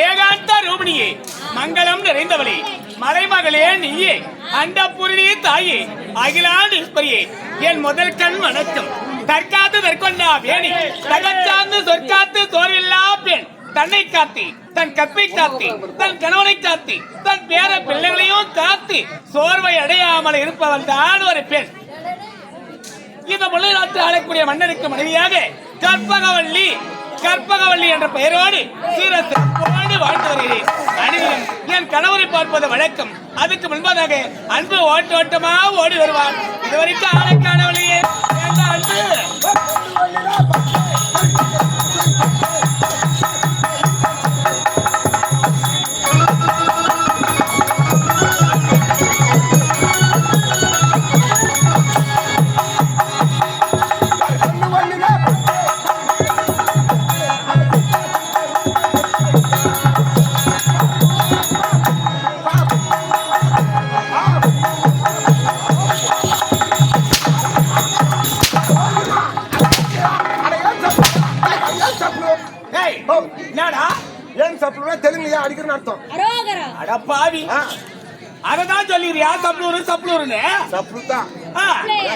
ஏகாந்த ரூபிணியே, மங்களம் நிறைந்தவளே, மலைமகளே நீயே, அண்டபூரணி தாயே, அகிலாண்டு ஈஸ்வரியே, என் முதல் கண் வணக்கம். தற்காத்து தற்கொண்டா வேணி, தகச்சார்ந்து சொற்காத்து சோரில்லா பெண், தன்னை காத்தி, தன் கற்பை காத்தி, தன் கணவனை காத்தி, தன் பேர பிள்ளைகளையும் காத்தி சோர்வை அடையாமல் இருப்பவள் தான் ஒரு பெண். இந்த முல்லை நாட்டு ஆளக்கூடிய மன்னருக்கு மனைவியாக கற்பகவல்லி கற்பகவல்லி என்ற பெயரோடு சீரத்தோடு வாழ்ந்து வருகிறேன். அனைவரும் என் கணவரை பார்ப்பது வழக்கம். அதுக்கு முன்பதாக அன்பு ஓட்டமா ஓடி வருவார். இதுவரைக்கும் ஆளை காணவழியே அன்பு. தெலுங்குல அடிக்கிற அர்த்தம். அட பாவி, அததான் சொல்லிறியா? சப்ளூரு சப்ளூருன்னு சப்ளூதான்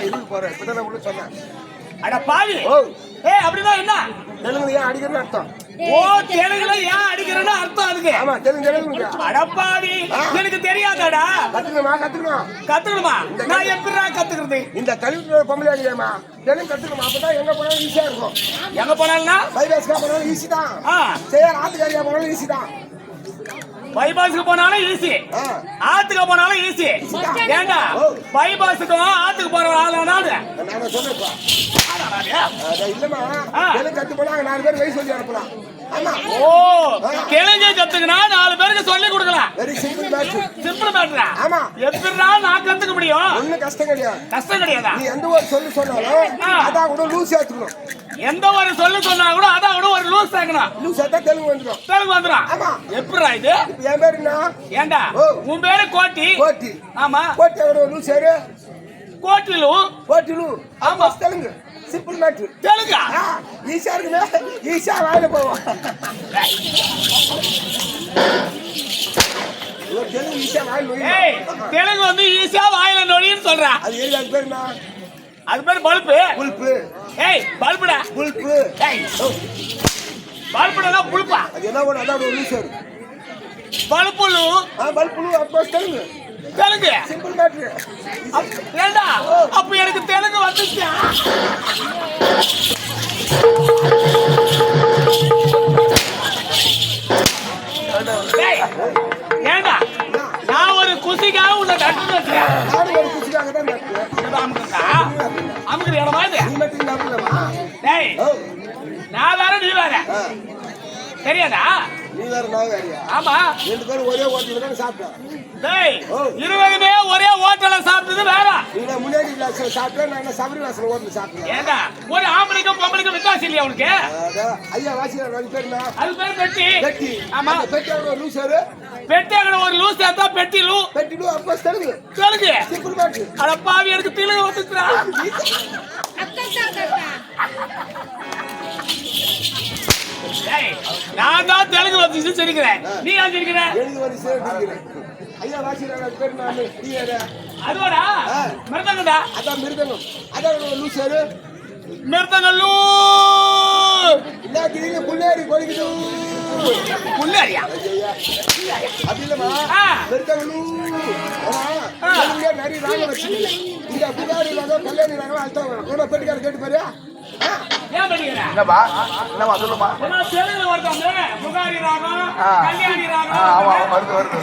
இருக்கு போறேன். இப்பதான் உள்ள சொன்னேன். அட பாவி, அப்படிதான் என்ன தெலுங்குல அடிக்கிற அர்த்தம்? ஓ, தெலுங்குல ஏன் அடிக்கிறன்னு அர்த்தம் அதுக்கு? ஆமா, தெலுங்கு. அடப்பாவி, எனக்கு தெரியாதாடா? கத்துக்கணுமா? நான் எப்படிடா கத்துக்கிறது? இந்த கல்வி பொம்பளை அடிக்கமா தெலுங்கு கத்துக்கணுமா? அப்பதான் எங்க போனாலும் ஈஸியா இருக்கும். எங்க போனாலும்னா பைபாஸ்க்கா போனாலும் ஈஸி தான். சரி, ஆத்துக்காரியா போனாலும் ஈஸி தான். பைபாஸுக்கு போனாலும் ஈஸி, ஆத்துக்கு போனாலும் ஈஸி. ஏண்டா பைபாஸுக்கும் ஆத்துக்கு போற ஆளானாது நான் சொன்னேன்ப்பா. இல்லமா, தெலுங்கு கத்து போனா 4 பேர் வயசு சொல்லி அனுப்பலாம். ஓ, தெலுங்கு கத்துக்கினா 4 பேருக்கு சொல்லி கொடுக்கலாம். Very simple matter. சிம்பிள் மேட்டரா? ஆமா. எப்படிடா நான் கத்துக்க முடியும்? ஒண்ணும் கஷ்டம் கிடையாது. கஷ்டம் கிடையாதா? நீ எந்த ஒரு சொல்லு சொன்னாலும் அதான் கூட லூஸ் ஏத்துக்கணும். எந்த ஒரு சொல்லு சொன்னா கூட அதான் கூட ஒரு லூஸ் சேர்க்கணும். லூஸ் ஏத்தா தெலுங்கு வந்துடும். தெலுங்கு வந்துடும். ஆமா. எப்படிடா இது? என் பேரு என்ன? ஏண்டா உன் பேரு கோட்டி. கோட்டி. ஆமா. கோட்டி அவரோட லூஸ் ஏறு. கோட்டிலு. கோட்டிலு. ஆமா, தெலுங்கு. Simple matter. தெலுங்கா? ஈஸியா இருக்குமே. ஈஸியா வாயில போவோம். தெலுங்கு ஈஸியா வாயில நோய். தெலுங்கு வந்து ஈஸியா வாயில நோயின்னு சொல்றா. அது ஏது? அது பேர் என்ன? அது பேர் பல்பு. புல்பு. ஏய், பல்புடா. புல்பு. ஏய், பல்புடா புல்பா. அது என்ன ஒரு அதாவது ஒரு லூஸ் ஏறு. பல்புலு. பல்புலு அப்போ தெலுங்கு. Telugu simple matter. ஏண்டா அப்ப எனக்கு தெலுங்கு வந்துச்சு. ஏண்டா நான் ஒரு குசிக்காக உன்னை தட்டு வச்சுக்கிறேன். நானும் ஒரு குசிக்காக தான் தட்டுறேன். அமுக்கு இடமா இது? டேய், நான் வேற நீ வேற தெரியாதா? நீ வேற நான் வேறயா? ஆமா, 2 பேரும் ஒரே ஹோட்டல்ல தான் சாப்பிட்டோம். டேய், 20 ஒரே ஹோட்டல்ல சாப்பிட்டது வேற. நீங்க முன்னாடி கிளாஸ்ல சாப்பிட்டா நான் சபரி வாசல் ஹோட்டல்ல சாப்பிட்டேன். ஏண்டா ஒரு ஆம்பளைக்கும் பொம்பளைக்கும் வித்தியாசம் இல்லையா உனக்கு? ஐயா வாசியார் அது பேர் என்ன? அது பேர் பெட்டி. பெட்டி. ஆமா, பெட்டியோட ஒரு லூஸ் ஏறு. பெட்டியோட ஒரு லூஸ் ஏத்தா பெட்டி லூ. பெட்டி லூ அப்போ தெலுங்கு. Telugu simple matter. அட பாவி, எனக்கு தெலுங்கு வந்துச்சுடா. டேய், நான் தான் தெலுங்கு வந்து சிரிக்கிறேன், நீ ஏன் சிரிக்கிற? தெலுங்கு வந்து சிரிக்கிறேன். ஐயா வாசியார் அது பேர் என்ன? நீ ஏறு. அதுவாடா மிருதங்கடா. அதான் மிருதங்கம். அதான் ஒரு லூஸ் ஏறு. மிருதங்கல்லூ இல்ல திடீர்னு புள்ளேரி கொலிக்குது. புள்ளேரியா? அது இல்லமா, மிருதங்கல்லூ. நிறைய ராக வச்சு இந்த புகாரி ராகம் கல்யாணி ராகம் அர்த்தம் வரும். கூட பெட்டிக்கார கேட்டு பாரியா? ஏன் படிக்கிற? என்னப்பா என்னப்பா சொல்லுமா. தெலுங்குல வருதாங்க புகாரி ராகம், கல்யாணி ராகம். ஆமா, வருது வருது.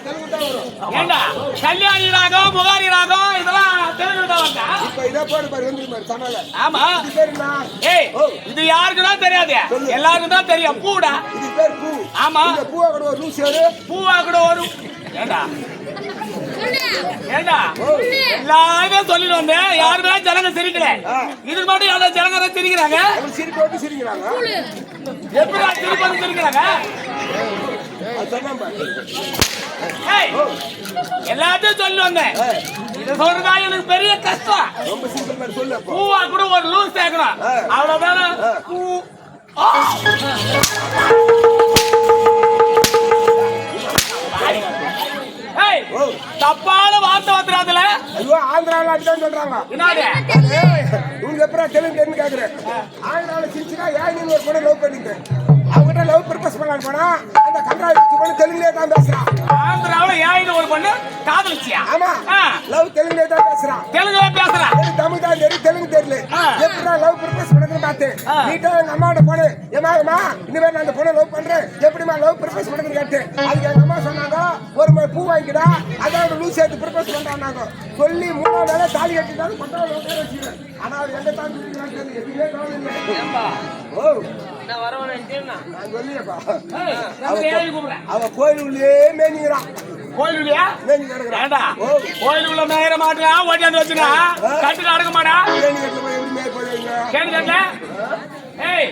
தெலுங்கு தான் வரும். ஏண்டா கல்யாணி ராகம் புகாரி ராகம் இதெல்லாம் தெலுங்குல தான் வருதா? இப்ப இத போடு பாரு, வந்து பாரு சமால. ஆமா. இது பேர் என்ன? ஏய், இது யாருக்கு தான் தெரியாது, எல்லாருக்கும் தான் தெரியும். பூடா. இது பேர் பூ. ஆமா. இந்த பூவா கூட ஒரு லூஸ் ஏறு. பூவா கூட ஒரு. ஏண்டா ஏண்டா எல்லாருமே சொல்லிட்டு வந்தேன், யாருமே ஜனங்க சிரிக்கல. இதுக்கு மட்டும் யாராவது ஜனங்க சிரிக்கிறாங்க? சிரிப்போட்டு சிரிக்கிறாங்க. எப்படா சிரிப்போட்டு சிரிக்கிறாங்க? எல்லாத்தையும் சொல்லி வந்தேன். இது சொல்றதா எனக்கு பெரிய கஷ்டம். ரொம்ப சிம்பிள் சொல்லு. பூவா கூட ஒரு லூஸ் சேர்க்கணும், அவ்வளவுதானே. ஏய், ஓ தப்பான வார்த்தை வந்துடாதுல. ஐயோ ஆந்திராவில் அப்படிதான் சொல்றாங்க. என்னது? இவங்க எப்பறம் தெலுங்கு கேட்குறேன். ஆந்திராவில் சிரிச்சுனா ஏன் நீங்க ஒரு பொண்ணை லவ் பண்ணிட்டு அவங்ககிட்ட லவ் ப்ரப்போஸ் பண்ணலான்னு போனா அந்த கன்றாடி பொண்ணு தெலுங்குலே தான் பேசுறான். ஆந்திராவுல ஏன் ஒரு பொண்ணு காதலிச்சியா? ஆமா ஆ. லவ் தெலுங்குலே தான் பேசுறான். தெலுங்குல பேசுறா? எனக்கு தமிழ் தான் தெரியும், தெலுங்கு தெரியல. ஆ. எப்படிடா லவ் ப்ரப்போஸ் பண்ணுறதுன்னு பார்த்தேன். ஆ. நீட்டா எங்க அம்மாவோட போனு ஏமாமா இனிமே நான் அந்த பொண்ணை லவ் பண்றேன் எப்படிமா லவ் ப்ரப்போஸ் பண்ணுறதுன்னு கேட்டேன். அதுக்கு எங்க அம்மா சொன்னாங்க ஒரு பூ வாங்கிடா அதான் லூஸ் சேர்த்து ப்ரப்போஸ் பண்றாங்க சொல்லி 3 நாள் தாலி கட்டிட்டாலும் கொண்டாட வச்சுக்கிறேன். ஆனா அவர் எங்க தான் எதுவுமே கவலை. ஓ நான் வரவன் நான் சொல்லியப்பா ஏய், நான் ஏறி கூப்பிடுறேன். அவ கோயிலுள்ளே மேய்கிறான். கோயிலுலயா? மேய்ஞ்சி கிடக்குறான். ஏண்டா? ஓ கோயிலுக்குள்ள மேயற மாட்டா ஓடியாந்து வச்சுனா கட்டு நடக்க மாட்டா? மேய்ஞ்சி கட்டில போய் எப்படி மேய் போறீங்க? கேட்டு கேட்ல? ஏய்,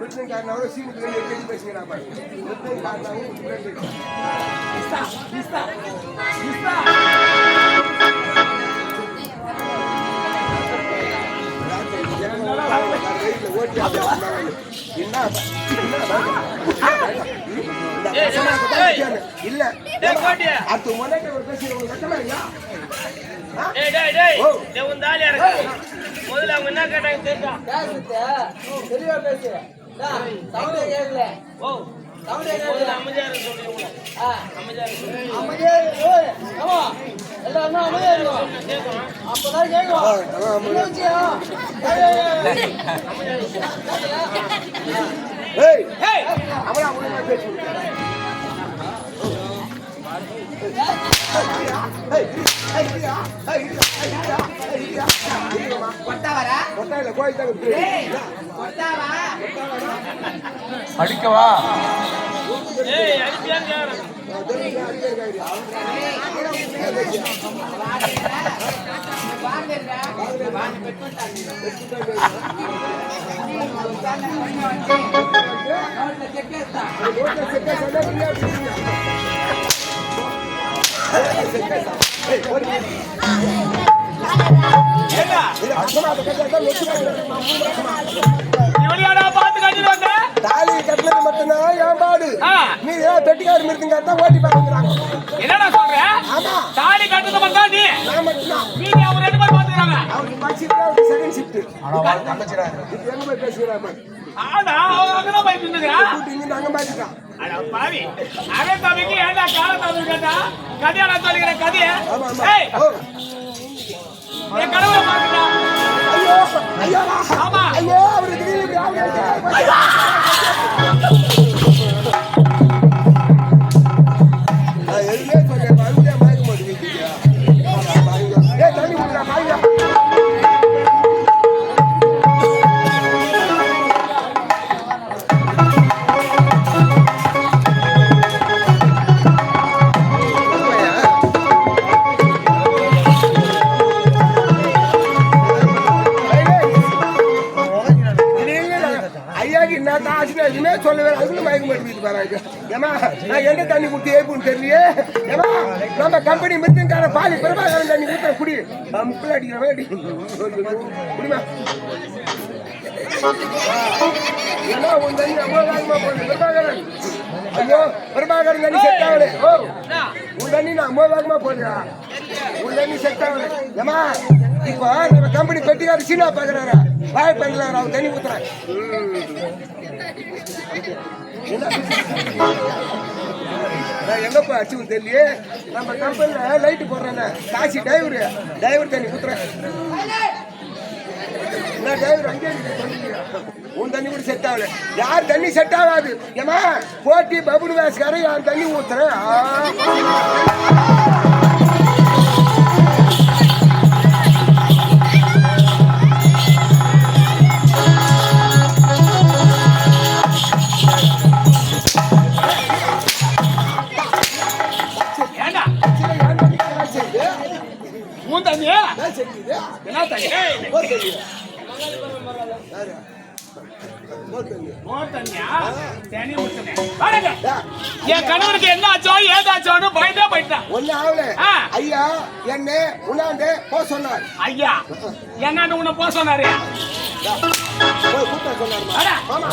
கிருஷ்ணன்காரனாவது சீனுக்கு வெளியே கட்டி பேசுகிறான் பாரு. கிருஷ்ணன்காரனாவும் இஸ்தா, இஸ்தா, இஸ்தா. இல்ல அது முன்னாடி ஒரு பேசுறவங்க கட்டமா இல்லையா? டேய் டேய் டேய் டேய் உன் தாலியா இருக்கு முதல்ல அவங்க என்ன கேட்டாங்க தெரியுமா தெளிவா பேசு சவுண்டே கேட்கல ஓ சவுண்டே முதல்ல கேட்கல அமைதியா இருக்க சொல்லுங்க அமைதியா இருக்க அமைதியா ஓய் ஆமா எல்லாரும் அமைதியா இருக்கணும் கேட்கணும் அப்பதான் கேட்கும் இல்லையா ஏய் ஏய், அவளா ஒழுங்கா பேசு. கொட்டாயில கோயில் தான் அடிக்கவா? ஏய் அடிப்பியான்னு கேக்குறேன் ஏண்டா? இவளையாடா பார்த்து கட்டிட்டு வந்த? தாலி கட்டினது மட்டும்தான் ஏமாடு. ஆ. நீ ஏன் பெட்டிக்காரு மிருந்துங்க தான் ஓட்டி பாக்குறாங்க. என்னடா சொல்ற? ஆமா தாலி கட்டுறது மட்டும் நீ. நான் மட்டும்தான் மீதி அவங்க 2 பேர் பாத்துக்கறாங்க. அவருக்கு படிச்சுட்டு அவருக்கு செகண்ட் ஷிஃப்ட். ஆனா வாழ் தங்கச்சிடாரு. இது எங்க போய் பேசுகிறாங்க ஆனா அவங்க அங்கதான் போய் நின்னுக்கிறா. கூட்டி இங்க நாங்க மாட்டிட்டான். அட பாவி, அவன் தம்பிக்கு ஏண்டா கால தம்பி கேட்டா கதையாடா சொல்லிக்கிற கதைய? ஆமா ஆமா ஏய், ஓ. என் கடவுளை பாத்துடா. ஐயோ ஐயோ ஆமா. ஐயோ அவரு திடீர்னு இப்படி ஆகுது. நான் எதுவுமே சொல்ல மறுபடியும் மயக்க மாட்டேங்கிறீங்க. ஏய் தண்ணி குடிடா பாய்யா. ஐயாக்கு என்ன ஆச்சுன்னா எதுவுமே சொல்லவே அதுக்குள்ள மயக்க மாட்டேங்கிட்டு பாருங்க. ஏமா நான் என்ன தண்ணி குடித்து ஏப்புன்னு தெரியலையே. ஏமா நம்ம கம்பெனி மிருத்துக்கார பாலி பிரபாகரன் தண்ணி ஊற்ற குடி முக்கில் அடிக்கிற மாதிரி குடிமா. ஏன்னா உன் தண்ணி அவ்வளோ வேகமா போகுது பிரபாகரன். ஐயோ பிரபாகரன் தண்ணி செட் ஆகல. ஓ உன் தண்ணி நான் அவ்வளோ வேகமா போகுதா? உன் தண்ணி செட் ஆகல. ஏமா இப்போ நம்ம கம்பெனி பெட்டிக்கார சீனா பார்க்குறாரு வாய் பண்ணலாம் அவன் தண்ணி ஊத்துறேன். நான் எங்கப்பா அச்சுவும் தெரியலையே. நம்ம கம்பெனில லைட்டு போடுறேன் காசி டிரைவர் தண்ணி ஊத்துறேன். என்ன டிரைவர் அங்கே உன் தண்ணி கூட செட் ஆகல. யார் தண்ணி செட் ஆகாது. ஏமா போட்டி பபுள் வேஸ்காரன் யார் தண்ணி ஊத்துறேன். ஏண்டா? உன் தண்ணியா? என்ன தண்ணி? மோர் தண்ணியா? தண்ணி ஊத்துனேன். வாடங்க. என் கணவனுக்கு என்ன ஆச்சோ ஏதாச்சோன்னு பயந்தே போயிட்டான். ஒண்ணு ஆகல. ஆ. ஐயா என்ன உண்ணாண்டு போ சொன்னார். ஐயா, என்னாண்டு உன்னை போக சொன்னாரு? போய் கூட்ட சொன்னாருமா அடா. மாமா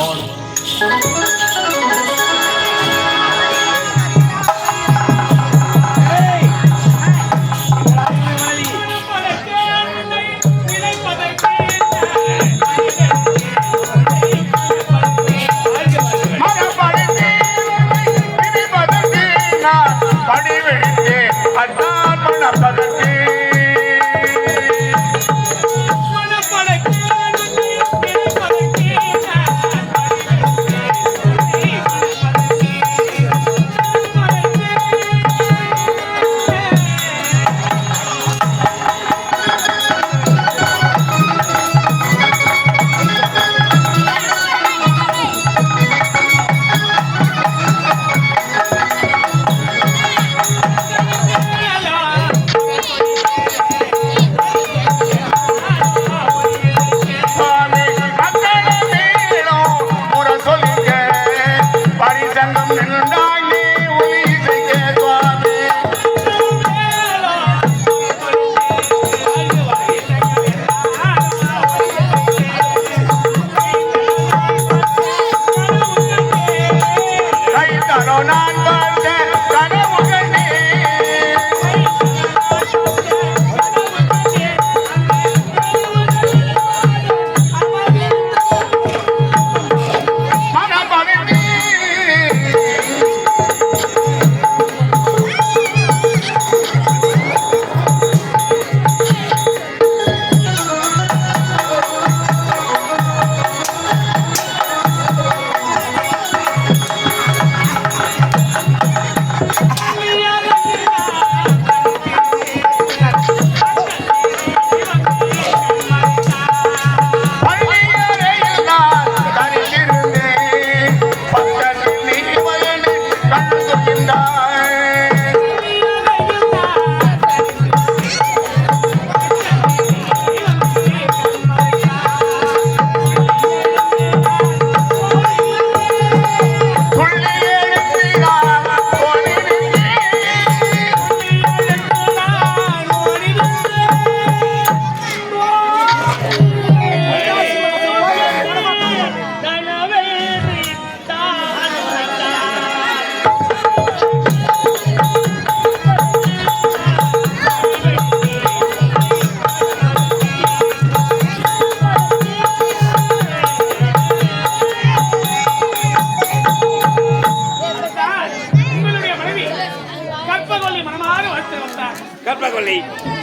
கற்பகொள்ளை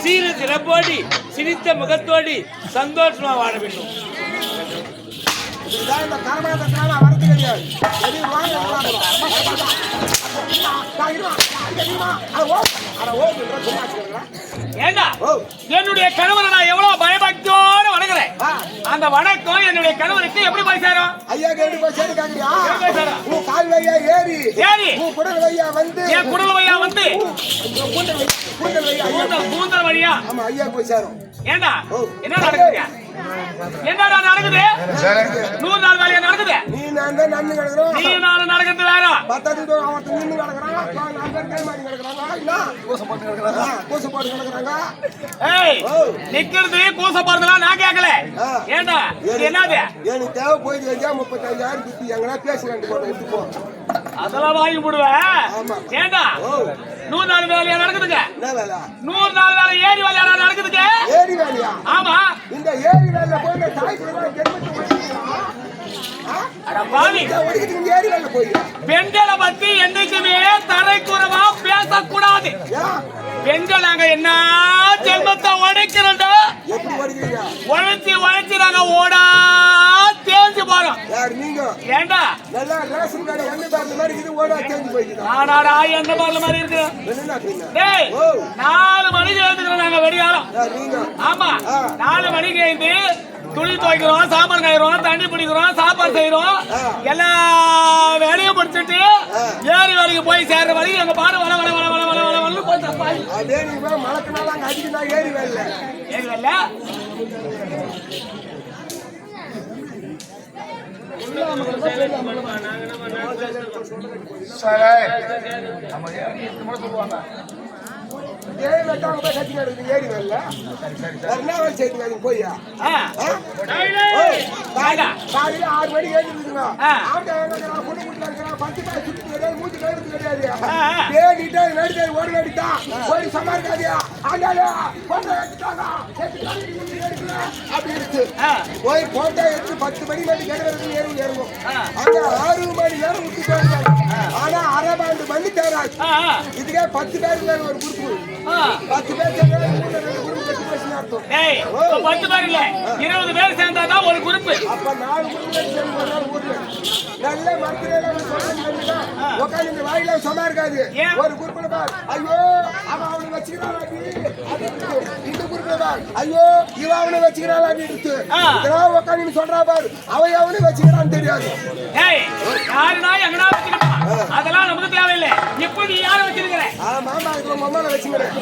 சீரு சிறப்போடி சிரித்த முகத்தோடி சந்தோஷமா வாழ வேண்டும். இதுதான் இந்த கரமாதத்தினால வரது கிடையாது. வெளியே வாங்க ஏண்டா என்னுடைய கணவனை நான் எவ்வளவு பயபக்தியோட வணங்குறேன். அந்த வணக்கம் என்னுடைய கணவனுக்கு எப்படி போய் சேரும்? ஐயா கேட்டு போய் சேரு காங்கறியா? உன் கால் வழியா ஏறி உன் குடல் வழியா வந்து என் குடல் வழியா வந்து கூந்தல் வழியா ஆமா ஐயா போய் சேரும். ஏண்டா என்ன நடக்குது? என்னடா நடக்குது? 100 நாள் வேலையா நடக்குது? நீ நான் தான் நன்னு கிடக்குறோம். நீ நான் நடக்கிறது வேற. பத்தது அவன் நின்னு கிடக்குறான். நான் பேர் கை மாடி கிடக்குறாங்க. இல்ல கோச போட்டு கிடக்குறாங்க. கோச போட்டு கிடக்குறாங்க. ஏய் நிக்கிறது கோச போறதெல்லாம் நான் கேட்கல. ஏண்டா இது என்னது? எனக்கு தேவை போயிட்டு வந்தா 35000 குத்தி எங்கனா பேசுறாங்க போட்டு எடுத்து போ. அதெல்லாம் வாங்கி போடுவேன். ஏண்டா 100 நாள் வேலையா நடக்குதுங்க? என்ன வேலை? 100 நாள் வேலை ஏரி வேலையா நடக்குதுங்க? ஏரி வேலையா? ஆமா. இந்த ஏரி வேலையில போய் நான் தாய் கூட ஜென்மத்து ஓடிட்டீங்களா? அட பாவி ஓடிக்கிட்டு இந்த ஏரி வேலையில போய் பெண்களை பத்தி என்னைக்குமே தரைக்குறவா பேசக்கூடாது. பெண்கள் நாங்க என்ன ஜென்மத்தை உடைக்கிறோம். எப்படி ஓடிக்கிறீங்க? உழைச்சி நாங்க ஓடா தேஞ்சு போறோம். யார் நீங்க? ஏண்டா நல்லா ரேஷன் கார்டு ஒண்ணு பார்த்த மாதிரி இது ஓடா தேஞ்சு போயிடுது. ஆனாடா எந்த பால்ல மாதிரி இருக்கு? என்னடா நீங்க? டேய் 4 மணிக்கு எழுந்துக்கிறோம் நாங்க வெடியாளம். யார் நீங்க? ஆமா 4 மணிக்கு எழுந்து துணி துவைக்கிறோம், சாப்பாடு காய்கிறோம், தண்ணி பிடிக்கிறோம், சாப்பாடு செய்யறோம், எல்லா வேலையும் முடிச்சுட்டு ஏரி வேலைக்கு போய் சேர்ற வரைக்கும் எங்க பாடு வள வள வள வள வள வள வள போய் தப்பாய். அதே நீங்க மழக்கனால அங்க அடிக்கனா ஏரி வேலையில ஏரி வேலை சரி நம்ம சொல்லுவாங்க கேட்டா அவங்க போய் கத்தினா ஏறி வரல வேற என்ன வேலை செய்யுங்க போய் காலையில 6 மணிக்கு எழுந்துருங்க ஆட்டோ என்ன பொண்ணு குட்டில இருக்கிறான் 10 பேர் சுத்தி கிடையாது மூச்சு கழுத்து கிடையாது தேடிட்டு நடிகை ஓடி அடித்தா போய் சமாளிக்காதியா ஆண்டாலே போட்டோ எடுத்துட்டாங்க அப்படி இருக்கு போய் போட்டோ எடுத்து 10 மணி மேலே கிடக்கிறது ஏறும் அங்க 6 மணி நேரம் விட்டு போயிருக்காங்க ஆனா அரை பாண்டு மணி தேராது இதுக்கே 10 பேருக்கு மேல ஒரு குரூப் 10 பேர் சேர்ந்தா 10 பேர் இல்ல 20 பேர் சேர்ந்தாதான் ஒரு குரூப் அப்ப 4 குரூப் சேர்ந்து ஊர்ல நல்ல மரத்தில உட்காந்து இந்த வாயில சும்மா இருக்காது ஒரு குரூப்ல பார் ஐயோ அவன் அவனை வச்சுக்கிறான் இந்த குரூப்ல பார் ஐயோ இவன் அவனை வச்சுக்கிறான் அப்படின்னு இதெல்லாம் உட்காந்து சொல்றா பாரு அவன் அவனை வச்சுக்கிறான்னு தெரியாது யாருனா எங்கடா வச்சுக்கிட்டான் அதெல்லாம் நமக்கு தேவையில்லை இப்போ நீ யாரை வச்சிருக்கிற மாமா இதுல மம்மால வச்சுக்கிறேன்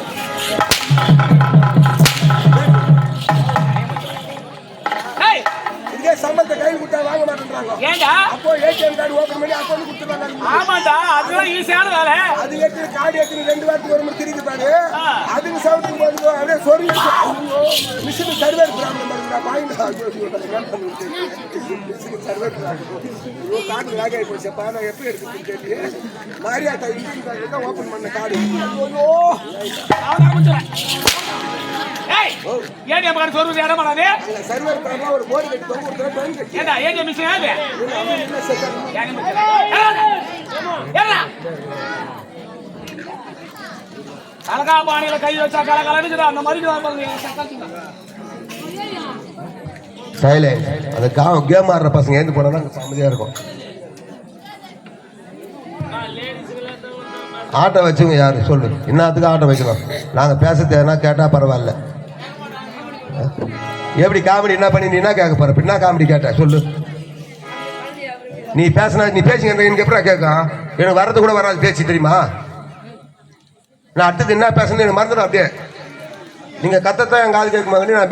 இதே சம்பளத்தை கையில் கொடுத்தா வாங்க மாட்டேன்றாங்க ஏண்டா அப்போ ஏடிஎம் கார்டு ஓபன் பண்ணி அக்கௌண்ட் கொடுத்துறாங்க ஆமாடா அதுதான் ஈஸியான வேலை அது எடுத்து கார்டு எடுத்து 2 வாரத்துக்கு ஒரு முறை திருப்பி பாரு அதுக்கு சவுத்துக்கு போது அப்படியே சொல்லி மிஷின் சர்வர் ப்ராப்ளம் பண்ணுறா point machine server problem card lock ஆகி போச்சு நான் எப்படி எடுத்துன்னு தெரியல மாரியாத்தா இன்ஜின் கார்டு தான் ஓபன் பண்ண கார்டு ஐயோ ஏடிஎம் கார்டு சொல்றது இடம் பண்ணாதே சர்வர் ப்ராப்ளம் ஒரு போர்டு கட்டி தொங்க கொடுத்துறேன் ட்ரெயின் கட்டி ஏண்டா ஏடிஎம் மிஷின் ஏது கலகா பாணியில கை வச்சா கலகலன்னு அந்த மாதிரி சைலண்ட் அந்த கேம் ஆடுற பசங்க ஏந்து போனா அமைதியா இருக்கும் ஆட்டோ வச்சுங்க யாரு சொல்லு இன்னத்துக்கு ஆட்டோ வைக்கணும் நாங்க பேச தேவைன்னா கேட்டா பரவாயில்ல எப்படி காமெடி என்ன பண்ணி நீ என்ன கேட்க போற என்ன காமெடி கேட்ட சொல்லு நீ பேசினா நீ பேசிங்க எனக்கு எப்படி கேட்கும் எனக்கு வர்றது கூட வராது பேச்சு தெரியுமா நான் அடுத்தது என்ன பேசணும் எனக்கு மறந்துடும் அப்படியே நீங்க கத்தத்தான் என் காது கேட்க நான்